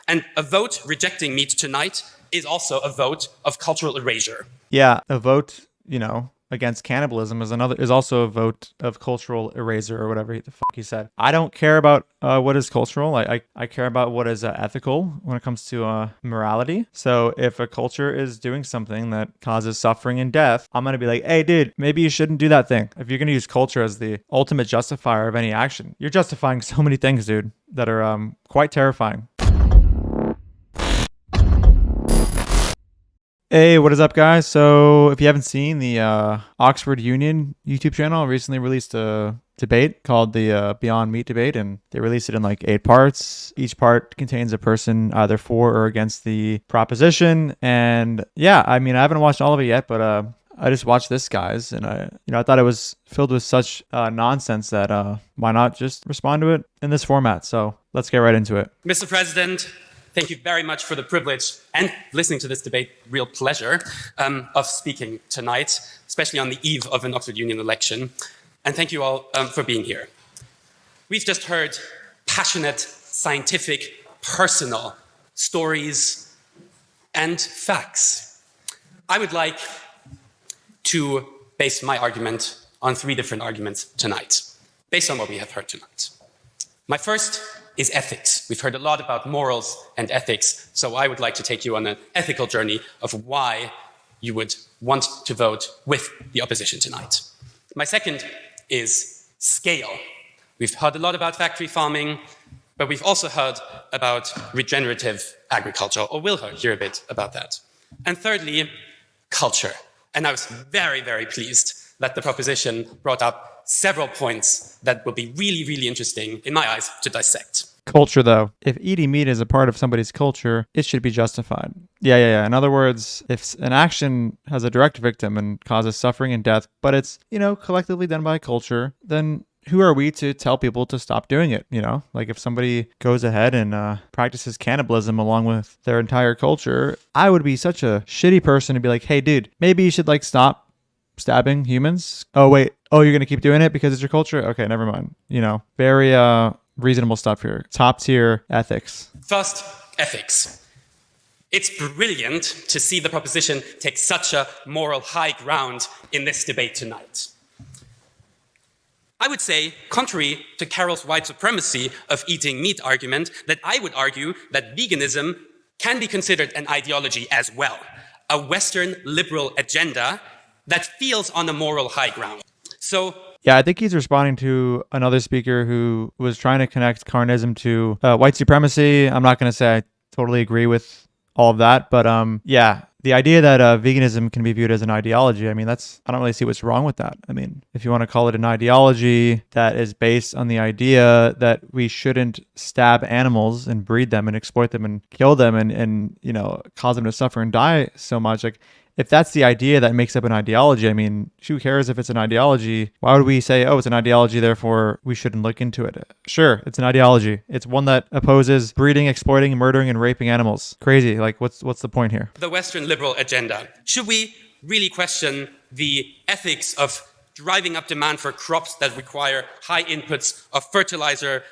And a vote rejecting meat tonight is also a vote of cultural erasure. Yeah, a vote, against cannibalism is also a vote of cultural erasure or whatever the fuck he said. I don't care about what is cultural. I care about what is ethical when it comes to morality. So if a culture is doing something that causes suffering and death, I'm gonna be like, hey, dude, maybe you shouldn't do that thing. If you're gonna use culture as the ultimate justifier of any action, you're justifying so many things, dude, that are quite terrifying. Hey, what is up, guys? So if you haven't seen, the Oxford Union YouTube channel recently released a debate called the Beyond Meat debate, and they released it in like 8 parts. Each part contains a person either for or against the proposition. And yeah, I mean, I haven't watched all of it yet, but I just watched this, guys, and I thought it was filled with such nonsense that why not just respond to it in this format? So let's get right into it. Mr. President, thank you very much for the privilege and listening to this debate, real pleasure, of speaking tonight, especially on the eve of an Oxford Union election. And thank you all for being here. We've just heard passionate, scientific, personal stories and facts. I would like to base my argument on 3 different arguments tonight, based on what we have heard tonight. My first is ethics. We've heard a lot about morals and ethics, so I would like to take you on an ethical journey of why you would want to vote with the opposition tonight. My second is scale. We've heard a lot about factory farming, but we've also heard about regenerative agriculture, or will hear a bit about that. And thirdly, culture. And I was very, very pleased that the proposition brought up several points that will be really, really interesting, in my eyes, to dissect. Culture, though. If eating meat is a part of somebody's culture, it should be justified. Yeah. In other words, if an action has a direct victim and causes suffering and death, but it's, collectively done by culture, then who are we to tell people to stop doing it? Like if somebody goes ahead and practices cannibalism along with their entire culture, I would be such a shitty person to be like, hey, dude, maybe you should stop stabbing humans. Oh, wait. Oh, you're going to keep doing it because it's your culture? Okay, never mind. Very reasonable stuff here. Top tier ethics. First, ethics. It's brilliant to see the proposition take such a moral high ground in this debate tonight. I would say, contrary to Carol's white supremacy of eating meat argument, that I would argue that veganism can be considered an ideology as well, a Western liberal agenda that feels on a moral high ground. So, yeah, I think he's responding to another speaker who was trying to connect carnism to white supremacy. I'm not going to say I totally agree with all of that, but yeah, the idea that veganism can be viewed as an ideology, I don't really see what's wrong with that. If you want to call it an ideology that is based on the idea that we shouldn't stab animals and breed them and exploit them and kill them and cause them to suffer and die so much, if that's the idea that makes up an ideology, who cares if it's an ideology? Why would we say, oh, it's an ideology, therefore we shouldn't look into it? Sure, it's an ideology. It's one that opposes breeding, exploiting, murdering, and raping animals. Crazy. What's the point here? The Western liberal agenda. Should we really question the ethics of driving up demand for crops that require high inputs of fertilizer,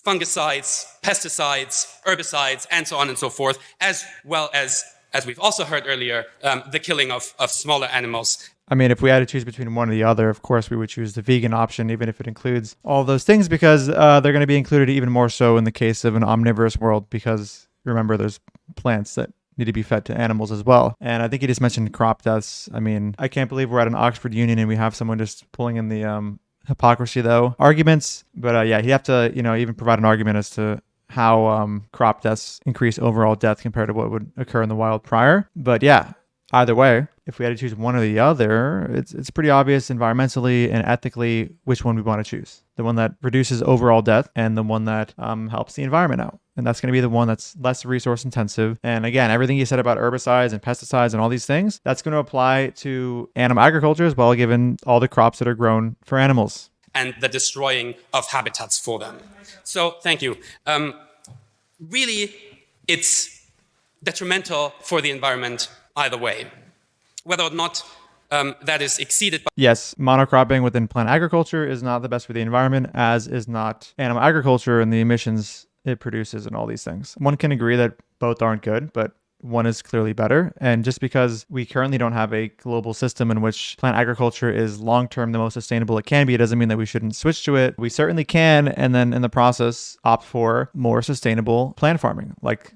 fungicides, pesticides, herbicides, and so on and so forth, as well as we've also heard earlier, the killing of smaller animals? If we had to choose between one or the other, of course, we would choose the vegan option, even if it includes all those things, because they're going to be included even more so in the case of an omnivorous world, because remember, there's plants that need to be fed to animals as well. And I think you just mentioned crop deaths. I can't believe we're at an Oxford Union and we have someone just pulling in the hypocrisy, though, arguments. But yeah, you have to, even provide an argument as to how crop deaths increase overall death compared to what would occur in the wild prior. But yeah, either way, if we had to choose one or the other, it's pretty obvious environmentally and ethically which one we want to choose. The one that reduces overall death and the one that helps the environment out. And that's going to be the one that's less resource intensive. And again, everything you said about herbicides and pesticides and all these things, that's going to apply to animal agriculture as well, given all the crops that are grown for animals. And the destroying of habitats for them. So, thank you. Really, it's detrimental for the environment either way. Whether or not that is exceeded by... Yes, monocropping within plant agriculture is not the best for the environment, as is not animal agriculture and the emissions it produces and all these things. One can agree that both aren't good, but one is clearly better. And just because we currently don't have a global system in which plant agriculture is long-term the most sustainable it can be, it doesn't mean that we shouldn't switch to it. We certainly can, and then in the process opt for more sustainable plant farming, like,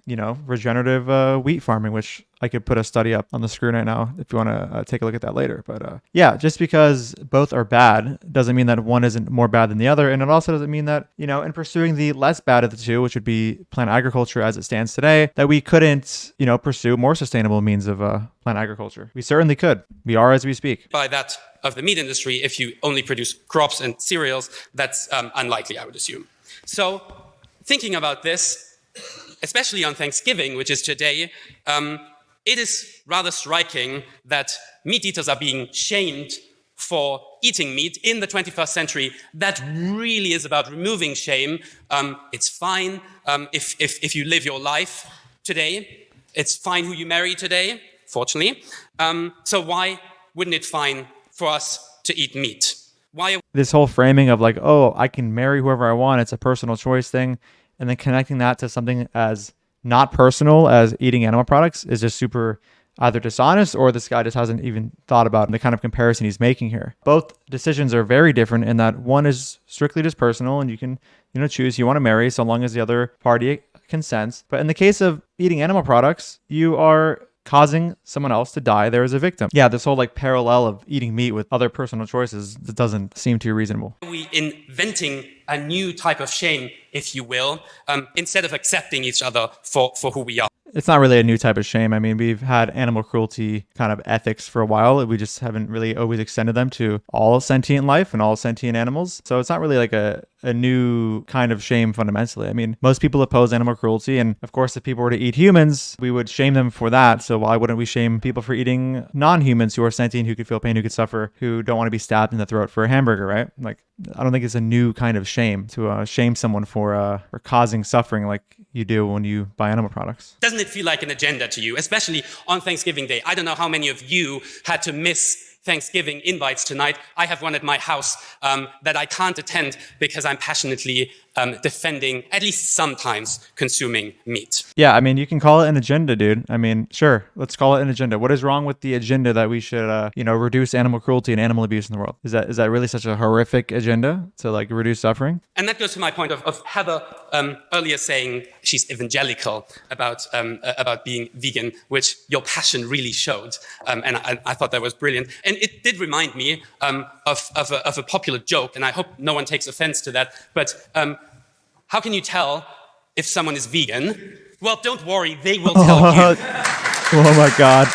regenerative wheat farming, which I could put a study up on the screen right now if you want to take a look at that later. But yeah, just because both are bad doesn't mean that one isn't more bad than the other. And it also doesn't mean that, in pursuing the less bad of the two, which would be plant agriculture as it stands today, that we couldn't, pursue more sustainable means of plant agriculture. We certainly could. We are as we speak. By that of the meat industry, if you only produce crops and cereals, that's unlikely, I would assume. So thinking about this, especially on Thanksgiving, which is today, it is rather striking that meat eaters are being shamed for eating meat in the 21st century. That really is about removing shame. It's fine if you live your life today. It's fine who you marry today, fortunately. So why wouldn't it fine for us to eat meat? Why? This whole framing of like, oh, I can marry whoever I want, it's a personal choice thing, and then connecting that to something as not personal as eating animal products is just super either dishonest, or this guy just hasn't even thought about the kind of comparison he's making here. Both decisions are very different in that one is strictly just personal, and you can, choose who you want to marry so long as the other party consents. But in the case of eating animal products, you are causing someone else to die there as a victim. Yeah, this whole parallel of eating meat with other personal choices, that doesn't seem too reasonable. We inventing a new type of shame, if you will, instead of accepting each other for who we are. It's not really a new type of shame. I mean, we've had animal cruelty kind of ethics for a while. We just haven't really always extended them to all sentient life and all sentient animals. So it's not really like a new kind of shame fundamentally. I mean, most people oppose animal cruelty. And of course, if people were to eat humans, we would shame them for that. So why wouldn't we shame people for eating non-humans who are sentient, who could feel pain, who could suffer, who don't want to be stabbed in the throat for a hamburger, right? I don't think it's a new kind of shame to shame someone for causing suffering like you do when you buy animal products. Doesn't it feel like an agenda to you, especially on Thanksgiving Day? I don't know how many of you had to miss Thanksgiving invites tonight. I have one at my house that I can't attend because I'm passionately defending, at least sometimes, consuming meat. Yeah, I mean, you can call it an agenda, dude. I mean, sure, let's call it an agenda. What is wrong with the agenda that we should, reduce animal cruelty and animal abuse in the world? Is that really such a horrific agenda to reduce suffering? And that goes to my point of Heather earlier saying she's evangelical about being vegan, which your passion really showed, and I thought that was brilliant. And it did remind me of a popular joke, and I hope no one takes offense to that. But how can you tell if someone is vegan? Well, don't worry, they will tell you. Oh my God.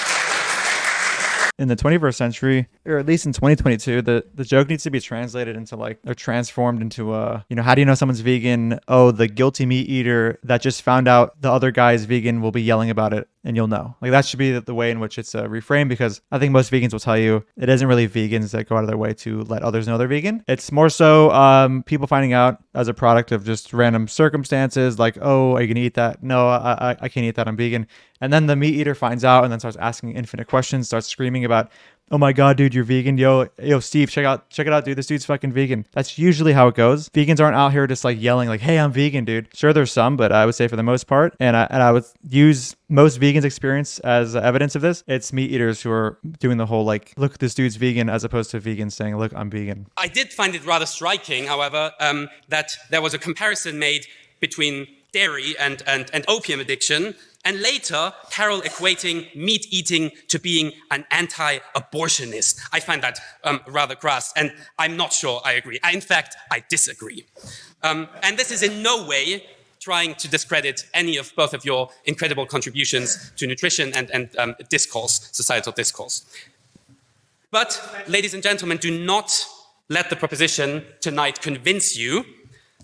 In the 21st century, or at least in 2022, the joke needs to be translated into or transformed into how do you know someone's vegan? Oh, the guilty meat eater that just found out the other guy is vegan will be yelling about it, and you'll know. That should be the way in which it's reframed, because I think most vegans will tell you it isn't really vegans that go out of their way to let others know they're vegan. It's more so people finding out as a product of just random circumstances, like, oh, are you gonna eat that? No, I can't eat that, I'm vegan. And then the meat eater finds out and then starts asking infinite questions, starts screaming about, oh my God, dude, you're vegan. Yo, Steve, check it out, dude. This dude's fucking vegan. That's usually how it goes. Vegans aren't out here just yelling hey, I'm vegan, dude. Sure, there's some, but I would say for the most part, and I would use most vegans' experience as evidence of this. It's meat eaters who are doing the whole look, this dude's vegan, as opposed to vegans saying, look, I'm vegan. I did find it rather striking, however, that there was a comparison made between dairy and opium addiction. And later, Carol equating meat eating to being an anti-abortionist. I find that rather crass, and I'm not sure I agree. In fact, I disagree. And this is in no way trying to discredit any of both of your incredible contributions to nutrition and discourse, societal discourse. But, ladies and gentlemen, do not let the proposition tonight convince you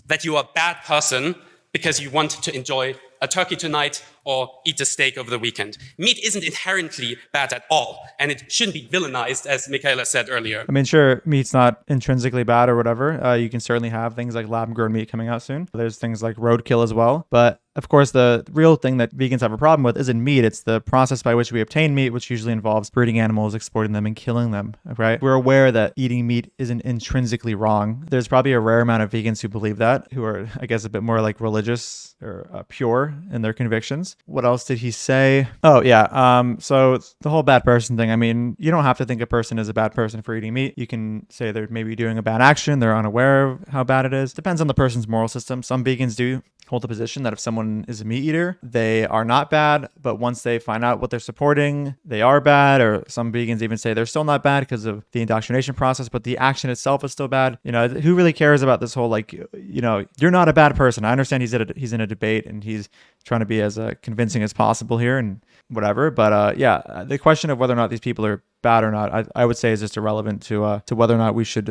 that you are a bad person because you want to enjoy a turkey tonight or eat a steak over the weekend. Meat isn't inherently bad at all, and it shouldn't be villainized, as Michaela said earlier. I mean, sure, meat's not intrinsically bad or whatever. You can certainly have things like lab-grown meat coming out soon. There's things like roadkill as well. But of course, the real thing that vegans have a problem with isn't meat. It's the process by which we obtain meat, which usually involves breeding animals, exploiting them, and killing them, right? We're aware that eating meat isn't intrinsically wrong. There's probably a rare amount of vegans who believe that, who are, I guess, a bit more like religious or pure in their convictions. What else did he say? Oh, yeah. So the whole bad person thing, I mean, you don't have to think a person is a bad person for eating meat. You can say they're maybe doing a bad action. They're unaware of how bad it is. Depends on the person's moral system. Some vegans do hold the position that if someone is a meat eater, they are not bad, but once they find out what they're supporting, they are bad. Or some vegans even say they're still not bad because of the indoctrination process, but the action itself is still bad. You know, who really cares about this whole, like, you know, you're not a bad person. I understand he's in a debate and he's trying to be as convincing as possible here and whatever, but yeah, the question of whether or not these people are bad or not, I would say is just irrelevant to whether or not we should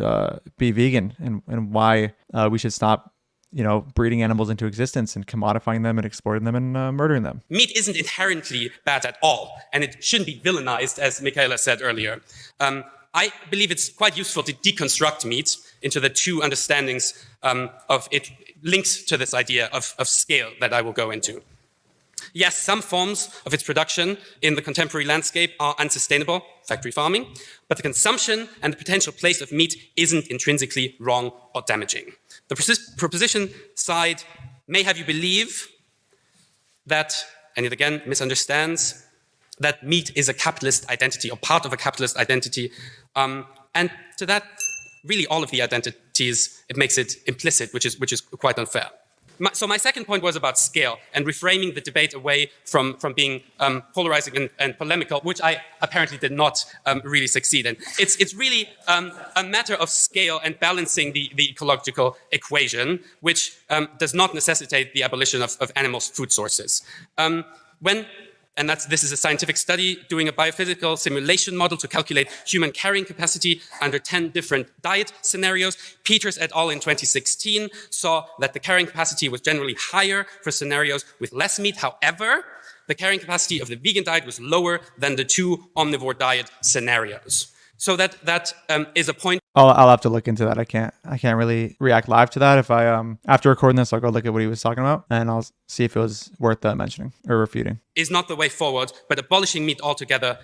be vegan and why we should stop, you know, breeding animals into existence and commodifying them and exploiting them and murdering them. Meat isn't inherently bad at all, and it shouldn't be villainized, as Michaela said earlier. I believe it's quite useful to deconstruct meat into the two understandings of it linked to this idea of scale that I will go into. Yes, some forms of its production in the contemporary landscape are unsustainable, factory farming, but the consumption and the potential place of meat isn't intrinsically wrong or damaging. The proposition side may have you believe that, and it again misunderstands, that meat is a capitalist identity or part of a capitalist identity. And to that, really all of the identities, it makes it implicit, which is quite unfair. So my second point was about scale and reframing the debate away from being polarizing and polemical, which I apparently did not really succeed in. It's really a matter of scale and balancing the ecological equation, which does not necessitate the abolition of animals' food sources. This is a scientific study doing a biophysical simulation model to calculate human carrying capacity under 10 different diet scenarios. Peters et al. In 2016 saw that the carrying capacity was generally higher for scenarios with less meat. However, the carrying capacity of the vegan diet was lower than the two omnivore diet scenarios. So that is a point. I'll have to look into that. I can't really react live to that. If I after recording this, I'll go look at what he was talking about and I'll see if it was worth mentioning or refuting. Is not the way forward, but abolishing meat altogether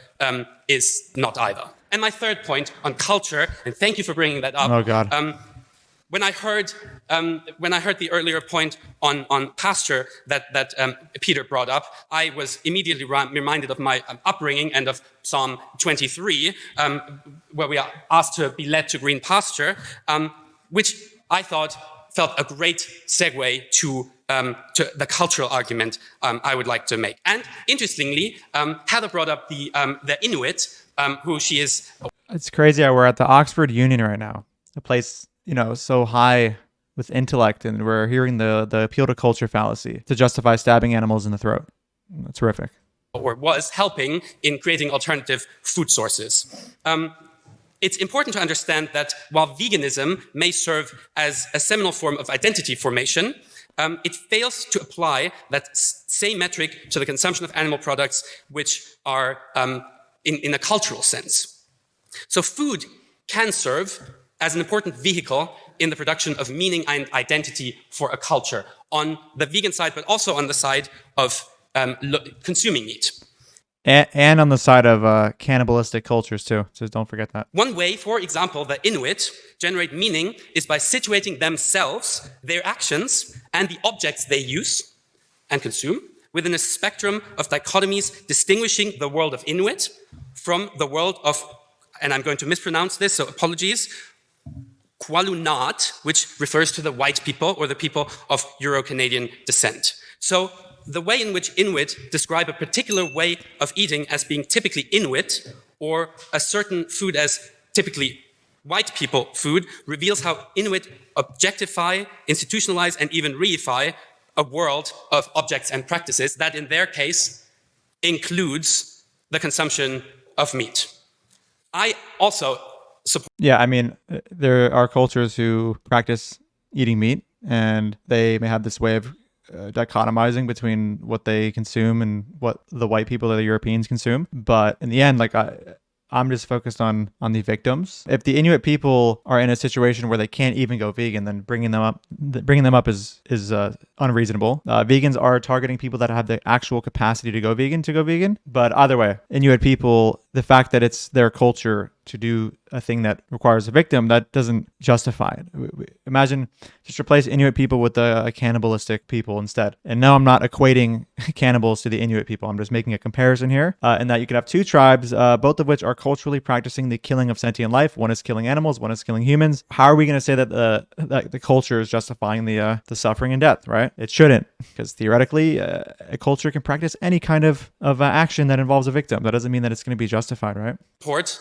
is not either. And my third point on culture, and thank you for bringing that up. Oh God. When I heard the earlier point on pasture that Peter brought up, I was immediately reminded of my upbringing and of Psalm 23, where we are asked to be led to green pasture, which I thought felt a great segue to the cultural argument I would like to make. And interestingly, Heather brought up the Inuit, who she is. It's crazy how we're at the Oxford Union right now, a place, you know, so high with intellect, and we're hearing the appeal to culture fallacy to justify stabbing animals in the throat. That's horrific. Or was helping in creating alternative food sources. It's important to understand that while veganism may serve as a seminal form of identity formation, it fails to apply that same metric to the consumption of animal products, which are in a cultural sense. So food can serve as an important vehicle in the production of meaning and identity for a culture on the vegan side, but also on the side of consuming meat. And on the side of cannibalistic cultures too, so don't forget that. One way, for example, the Inuit generate meaning is by situating themselves, their actions, and the objects they use and consume within a spectrum of dichotomies distinguishing the world of Inuit from the world of, and I'm going to mispronounce this, so apologies, Kwalunat, which refers to the white people or the people of Euro-Canadian descent. So the way in which Inuit describe a particular way of eating as being typically Inuit or a certain food as typically white people food reveals how Inuit objectify, institutionalize, and even reify a world of objects and practices that in their case includes the consumption of meat. I also support. Yeah, I mean, there are cultures who practice eating meat, and they may have this way of dichotomizing between what they consume and what the white people or the Europeans consume. But in the end, like I'm just focused on the victims. If the Inuit people are in a situation where they can't even go vegan, then bringing them up is unreasonable. Vegans are targeting people that have the actual capacity to go vegan. But either way, Inuit people, the fact that it's their culture to do a thing that requires a victim, that doesn't justify it. Imagine just replace Inuit people with a cannibalistic people instead. And no, I'm not equating cannibals to the Inuit people. I'm just making a comparison here, and that you could have two tribes, both of which are culturally practicing the killing of sentient life. One is killing animals, one is killing humans. How are we going to say that the culture is justifying the suffering and death, right? It shouldn't, because theoretically, a culture can practice any kind of action that involves a victim. That doesn't mean that it's going to be justified, right?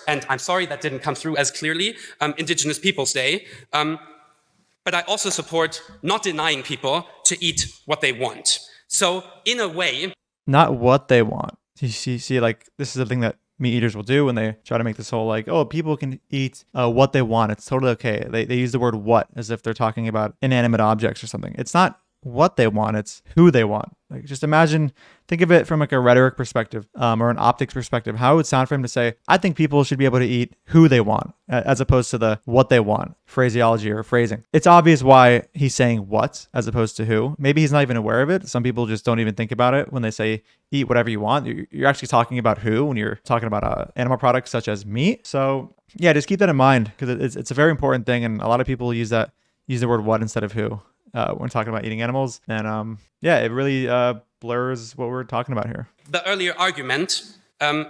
And I'm sorry that didn't come through as clearly, Indigenous Peoples Day. But I also support not denying people to eat what they want. So in a way... Not what they want. You see, like, this is the thing that meat eaters will do when they try to make this whole, like, oh, people can eat what they want. It's totally okay. They use the word what as if they're talking about inanimate objects or something. It's not what they want, it's who they want. Like, just imagine, think of it from like a rhetoric perspective, or an optics perspective. How it would sound for him to say, I think people should be able to eat who they want, as opposed to the what they want phraseology or phrasing. It's obvious why he's saying what as opposed to who. Maybe he's not even aware of it. Some people just don't even think about it when they say eat whatever you want. You're actually talking about who when you're talking about animal products such as meat. So yeah, just keep that in mind, because it's a very important thing, and a lot of people use the word what instead of who when talking about eating animals. And yeah, it really blurs what we're talking about here. The earlier argument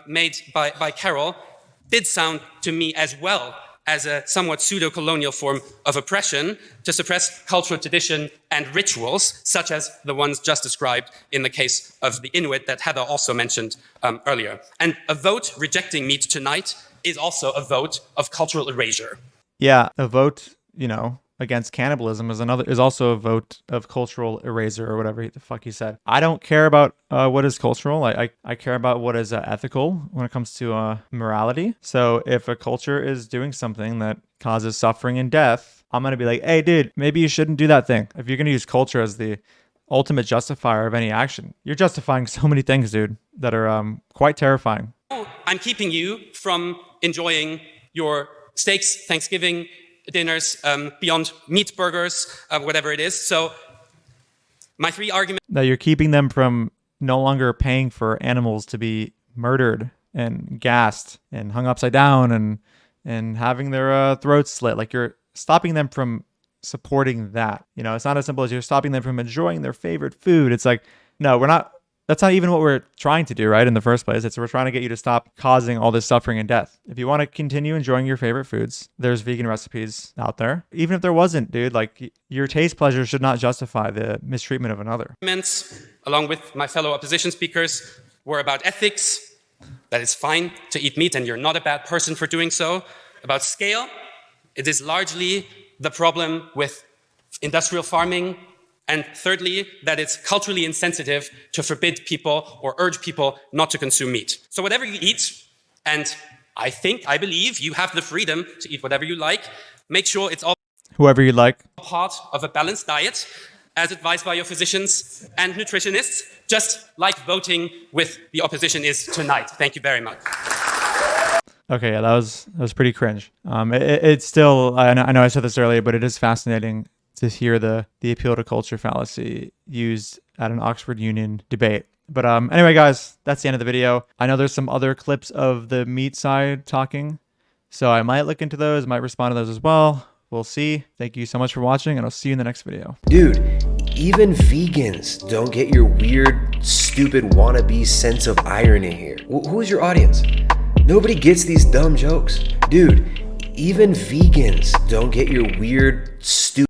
made by Carol did sound to me as well as a somewhat pseudo-colonial form of oppression to suppress cultural tradition and rituals, such as the ones just described in the case of the Inuit that Heather also mentioned earlier. And a vote rejecting meat tonight is also a vote of cultural erasure. Yeah, a vote, against cannibalism is also a vote of cultural erasure, or whatever the fuck he said. I don't care about what is cultural. I care about what is ethical when it comes to morality. So if a culture is doing something that causes suffering and death, I'm going to be like, hey, dude, maybe you shouldn't do that thing. If you're going to use culture as the ultimate justifier of any action, you're justifying so many things, dude, that are quite terrifying. I'm keeping you from enjoying your steaks, Thanksgiving dinners, beyond meat burgers, whatever it is. So my three arguments... That you're keeping them from no longer paying for animals to be murdered and gassed and hung upside down and having their throats slit. Like, you're stopping them from supporting that. It's not as simple as you're stopping them from enjoying their favorite food. It's like, no, we're not... That's not even what we're trying to do, right? In the first place, we're trying to get you to stop causing all this suffering and death. If you want to continue enjoying your favorite foods, there's vegan recipes out there. Even if there wasn't, dude, like, your taste pleasure should not justify the mistreatment of another. Along with my fellow opposition speakers, were about ethics. That it's fine to eat meat and you're not a bad person for doing so. About scale, it is largely the problem with industrial farming. And thirdly, that it's culturally insensitive to forbid people or urge people not to consume meat. So whatever you eat, and I believe you have the freedom to eat whatever you like, make sure it's all whoever you like, part of a balanced diet, as advised by your physicians and nutritionists, just like voting with the opposition is tonight. Thank you very much. Okay, yeah, that was pretty cringe. It's still, I know I said this earlier, but it is fascinating to hear the appeal to culture fallacy used at an Oxford Union debate. But anyway, guys, that's the end of the video. I know there's some other clips of the meat side talking, so I might look into those, might respond to those as well. We'll see. Thank you so much for watching, and I'll see you in the next video. Dude, even vegans don't get your weird, stupid wannabe sense of irony here. Who is your audience? Nobody gets these dumb jokes. Dude, even vegans don't get your weird, stupid